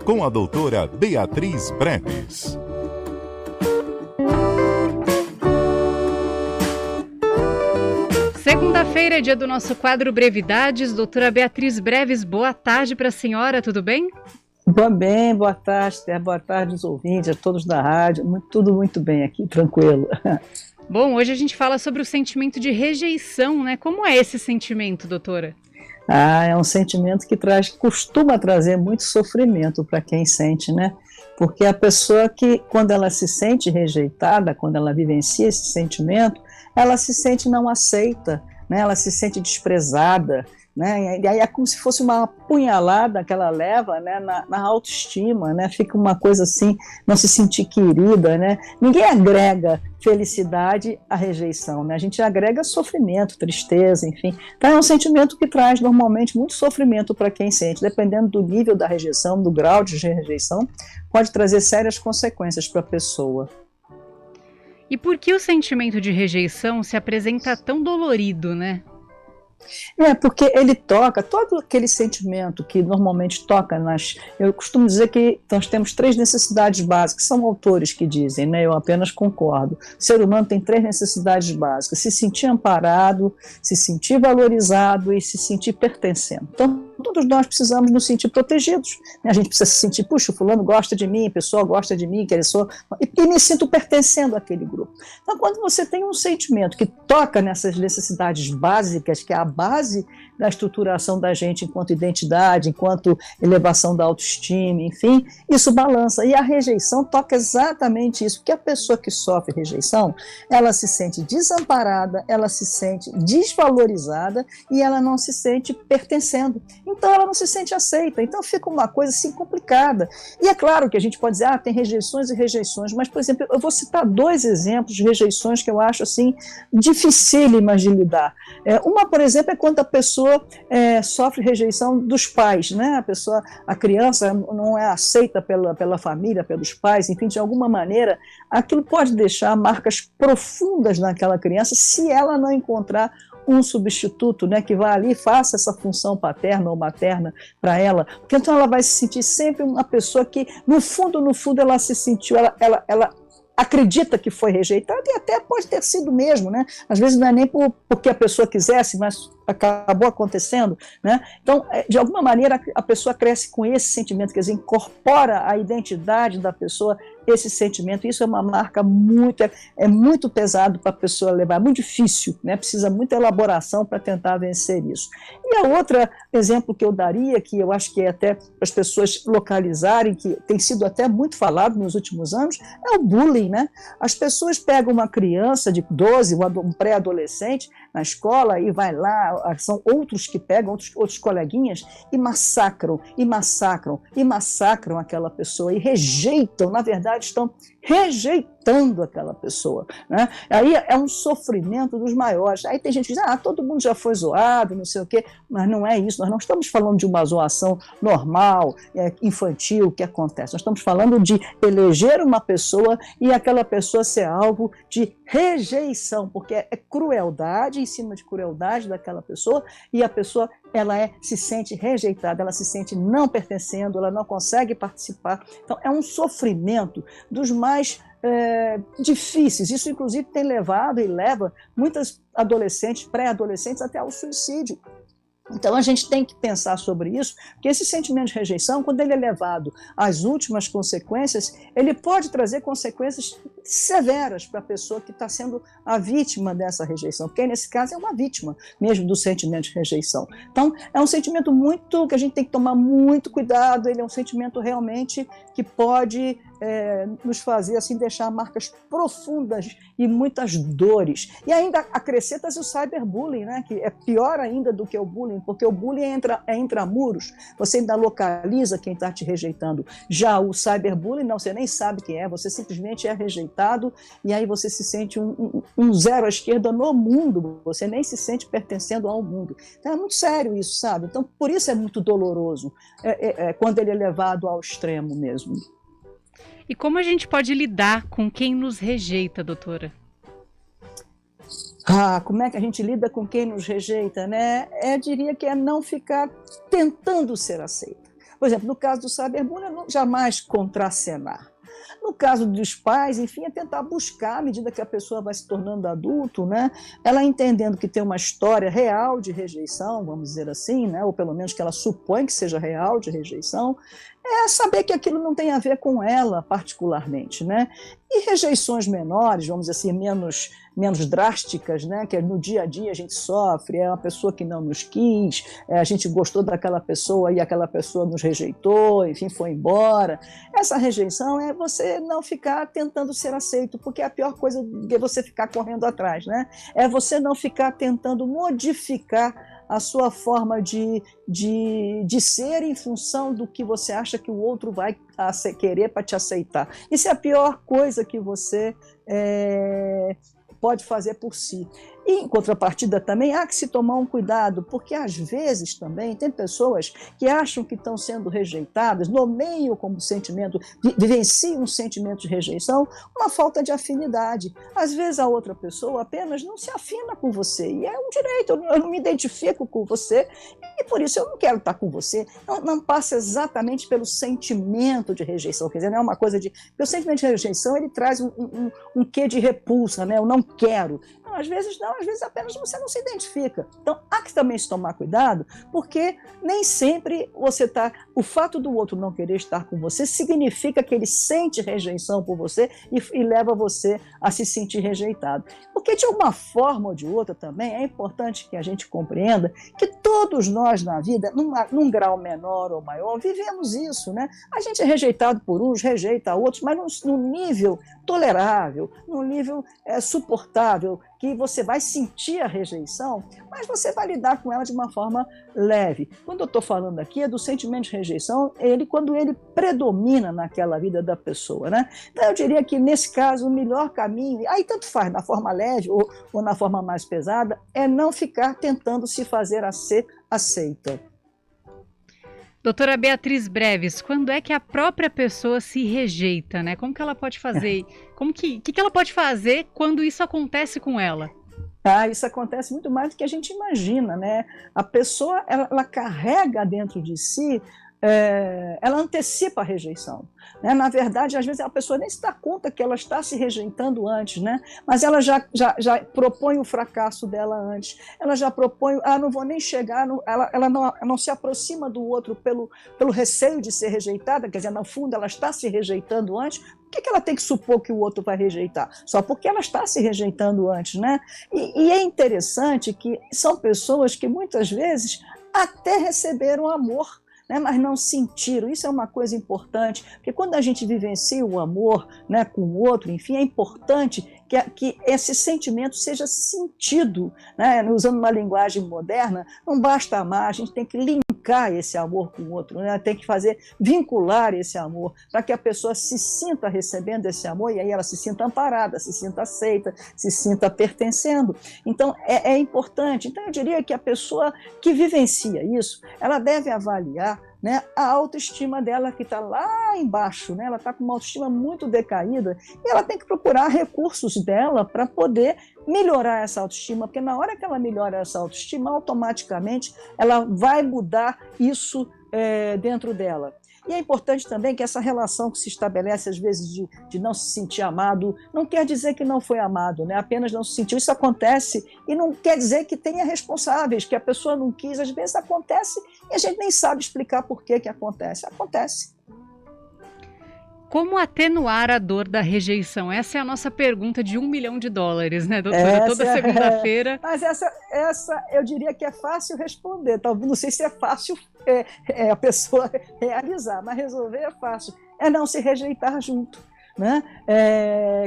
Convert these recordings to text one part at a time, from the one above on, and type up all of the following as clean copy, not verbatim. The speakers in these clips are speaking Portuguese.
com a doutora Beatriz Breves. Segunda-feira é dia do nosso quadro Brevidades. Doutora Beatriz Breves, boa tarde para a senhora, tudo bem? Bem, boa tarde aos ouvintes, a todos da rádio, tudo muito bem aqui, tranquilo. Bom, hoje a gente fala sobre o sentimento de rejeição, né? Como é esse sentimento, doutora? É um sentimento que costuma trazer muito sofrimento para quem sente, né? Porque a pessoa que, quando ela se sente rejeitada, quando ela vivencia esse sentimento, ela se sente não aceita, né? Ela se sente desprezada, né? E aí é como se fosse uma apunhalada que ela leva, né, na autoestima, né? Fica uma coisa assim, não se sentir querida, né? Ninguém agrega felicidade à rejeição, né? A gente agrega sofrimento, tristeza, enfim. Então é um sentimento que traz normalmente muito sofrimento para quem sente, dependendo do nível da rejeição, do grau de rejeição, pode trazer sérias consequências para a pessoa. E por que o sentimento de rejeição se apresenta tão dolorido, né? Porque ele toca, todo aquele sentimento que normalmente toca eu costumo dizer que nós temos 3 necessidades básicas, são autores que dizem, né? Eu apenas concordo. O ser humano tem 3 necessidades básicas: se sentir amparado, se sentir valorizado e se sentir pertencendo. Então, todos nós precisamos nos sentir protegidos, né? A gente precisa se sentir, puxa, o fulano gosta de mim, a pessoa gosta de mim, e me sinto pertencendo àquele grupo. Então, quando você tem um sentimento que toca nessas necessidades básicas, que é a base da estruturação da gente enquanto identidade, enquanto elevação da autoestima, enfim, isso balança. E a rejeição toca exatamente isso, porque a pessoa que sofre rejeição, ela se sente desamparada, ela se sente desvalorizada e ela não se sente pertencendo. Então ela não se sente aceita, então fica uma coisa assim complicada. E é claro que a gente pode dizer, tem rejeições e rejeições, mas, por exemplo, eu vou citar 2 exemplos de rejeições que eu acho assim dificílimas de lidar. Uma, por exemplo, é quando a pessoa sofre rejeição dos pais, né? A criança não é aceita pela família, pelos pais, enfim, de alguma maneira, aquilo pode deixar marcas profundas naquela criança se ela não encontrar um substituto, né, que vá ali e faça essa função paterna ou materna para ela, porque então ela vai se sentir sempre uma pessoa que, no fundo, ela se sentiu, ela acredita que foi rejeitada e até pode ter sido mesmo, né? Às vezes não é nem porque a pessoa quisesse, mas acabou acontecendo, né? Então, de alguma maneira, a pessoa cresce com esse sentimento, quer dizer, incorpora a identidade da pessoa esse sentimento. Isso é uma marca muito pesado para a pessoa levar, muito difícil, né? Precisa muita elaboração para tentar vencer isso. E a outra exemplo que eu daria, que eu acho que é até para as pessoas localizarem, que tem sido até muito falado nos últimos anos, é o bullying, né? As pessoas pegam uma criança de 12, um pré-adolescente na escola e vai lá, são outros que pegam, outros coleguinhas, e massacram aquela pessoa e rejeitam, na verdade estão rejeitando aquela pessoa, né? Aí é um sofrimento dos maiores. Aí tem gente que diz, todo mundo já foi zoado, não sei o quê, mas não é isso, nós não estamos falando de uma zoação normal, infantil, que acontece, nós estamos falando de eleger uma pessoa e aquela pessoa ser alvo de rejeição, porque é crueldade em cima de crueldade daquela pessoa, e a pessoa se sente rejeitada, ela se sente não pertencendo, ela não consegue participar. Então é um sofrimento dos mais difíceis. Isso inclusive tem levado e leva muitas adolescentes, pré-adolescentes até ao suicídio. Então a gente tem que pensar sobre isso, porque esse sentimento de rejeição, quando ele é levado às últimas consequências, ele pode trazer consequências severas para a pessoa que está sendo a vítima dessa rejeição, porque nesse caso é uma vítima mesmo do sentimento de rejeição. Então é um sentimento que a gente tem que tomar muito cuidado, ele é um sentimento realmente que pode nos fazer assim, deixar marcas profundas e muitas dores. E ainda acrescenta-se o cyberbullying, né, que é pior ainda do que o bullying, porque o bullying é intramuros, você ainda localiza quem está te rejeitando. Já o cyberbullying, não, você nem sabe quem é, você simplesmente é rejeitado e aí você se sente um zero à esquerda no mundo, você nem se sente pertencendo ao mundo. Então é muito sério isso, sabe? Então por isso é muito doloroso, quando ele é levado ao extremo mesmo. E como a gente pode lidar com quem nos rejeita, doutora? Como é que a gente lida com quem nos rejeita, né? Diria que é não ficar tentando ser aceita. Por exemplo, no caso do cyberbullying, não jamais contracenar. No caso dos pais, enfim, é tentar buscar, à medida que a pessoa vai se tornando adulto, né, ela entendendo que tem uma história real de rejeição, vamos dizer assim, né, ou pelo menos que ela supõe que seja real de rejeição, é saber que aquilo não tem a ver com ela particularmente, né? E rejeições menores, vamos dizer assim, menos drásticas, né? Que no dia a dia a gente sofre, é uma pessoa que não nos quis, a gente gostou daquela pessoa e aquela pessoa nos rejeitou, enfim, foi embora. Essa rejeição é você não ficar tentando ser aceito, porque é a pior coisa é você ficar correndo atrás, né? É você não ficar tentando modificar a sua forma de ser em função do que você acha que o outro vai querer para te aceitar. Isso é a pior coisa que você pode fazer por si. E, em contrapartida, também há que se tomar um cuidado, porque às vezes também tem pessoas que acham que estão sendo rejeitadas, nomeiam como sentimento, vivenciam um sentimento de rejeição, uma falta de afinidade. Às vezes a outra pessoa apenas não se afina com você, e é um direito, eu não me identifico com você, e por isso eu não quero estar com você. Não passa exatamente pelo sentimento de rejeição, quer dizer, não é uma coisa de... Porque o sentimento de rejeição, ele traz um quê de repulsa, né? Eu não quero. Não, às vezes não, às vezes apenas você não se identifica. Então, há que também se tomar cuidado, porque nem sempre você está... O fato do outro não querer estar com você significa que ele sente rejeição por você e leva você a se sentir rejeitado. Porque, de uma forma ou de outra também, é importante que a gente compreenda que todos nós na vida, num grau menor ou maior, vivemos isso, né? A gente é rejeitado por uns, rejeita outros, mas num nível tolerável, num nível suportável, que você vai sentir a rejeição, mas você vai lidar com ela de uma forma leve. Quando eu estou falando aqui é do sentimento de rejeição, quando ele predomina naquela vida da pessoa, né? Então eu diria que nesse caso o melhor caminho, aí tanto faz na forma leve ou na forma mais pesada, é não ficar tentando se fazer a ser aceita. Doutora Beatriz Breves, quando é que a própria pessoa se rejeita, né? Como que ela pode fazer? Que ela pode fazer quando isso acontece com ela? Isso acontece muito mais do que a gente imagina, né? A pessoa, ela carrega dentro de si, ela antecipa a rejeição, né? Na verdade, às vezes a pessoa nem se dá conta que ela está se rejeitando antes, né? Mas ela já propõe o fracasso dela antes, ela já propõe, não vou nem chegar, ela não se aproxima do outro pelo receio de ser rejeitada, quer dizer, no fundo ela está se rejeitando antes. Por que ela tem que supor que o outro vai rejeitar? Só porque ela está se rejeitando antes, né? E é interessante que são pessoas que muitas vezes até receberam amor, né, mas não sentiram. Isso é uma coisa importante, porque quando a gente vivencia o amor, né, com o outro, enfim, é importante que esse sentimento seja sentido, né? Usando uma linguagem moderna, não basta amar, a gente tem que linkar esse amor com o outro, né? Tem que vincular esse amor, para que a pessoa se sinta recebendo esse amor, e aí ela se sinta amparada, se sinta aceita, se sinta pertencendo. Então, é importante. Então, eu diria que a pessoa que vivencia isso, ela deve avaliar, né, a autoestima dela que está lá embaixo, né, ela está com uma autoestima muito decaída, e ela tem que procurar recursos dela para poder melhorar essa autoestima, porque na hora que ela melhora essa autoestima, automaticamente ela vai mudar isso dentro dela. E é importante também que essa relação que se estabelece, às vezes, de não se sentir amado, não quer dizer que não foi amado, né? Apenas não se sentiu. Isso acontece e não quer dizer que tenha responsáveis, que a pessoa não quis. Às vezes acontece e a gente nem sabe explicar por que acontece. Acontece. Como atenuar a dor da rejeição? Essa é a nossa pergunta de $1 milhão, né, doutora? Toda segunda-feira. Mas essa eu diria que é fácil responder. Talvez, não sei se é fácil a pessoa realizar, mas resolver é fácil. É não se rejeitar junto, né?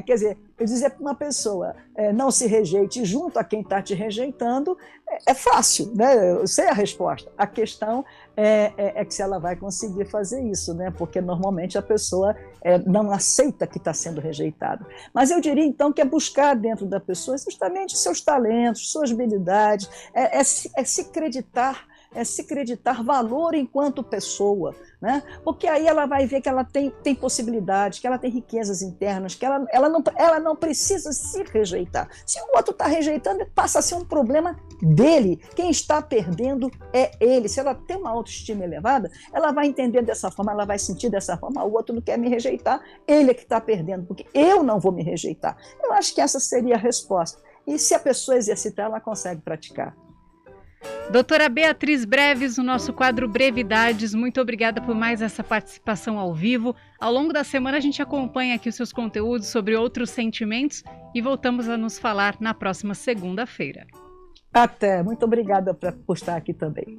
Quer dizer, eu dizer para uma pessoa não se rejeite junto a quem está te rejeitando é fácil, né? Eu sei a resposta. A questão é que se ela vai conseguir fazer isso, né? Porque normalmente a pessoa não aceita que está sendo rejeitada. Mas eu diria então que é buscar dentro da pessoa justamente seus talentos, suas habilidades, se acreditar valor enquanto pessoa, né? Porque aí ela vai ver que ela tem possibilidades, que ela tem riquezas internas, que ela não precisa se rejeitar. Se o outro está rejeitando, passa a ser um problema dele, quem está perdendo é ele. Se ela tem uma autoestima elevada, ela vai entender dessa forma, ela vai sentir dessa forma, o outro não quer me rejeitar, ele é que está perdendo, porque eu não vou me rejeitar. Eu acho que essa seria a resposta. E se a pessoa exercitar, ela consegue praticar. Doutora Beatriz Breves, no nosso quadro Brevidades, muito obrigada por mais essa participação ao vivo. Ao longo da semana a gente acompanha aqui os seus conteúdos sobre outros sentimentos e voltamos a nos falar na próxima segunda-feira. Até, muito obrigada por estar aqui também.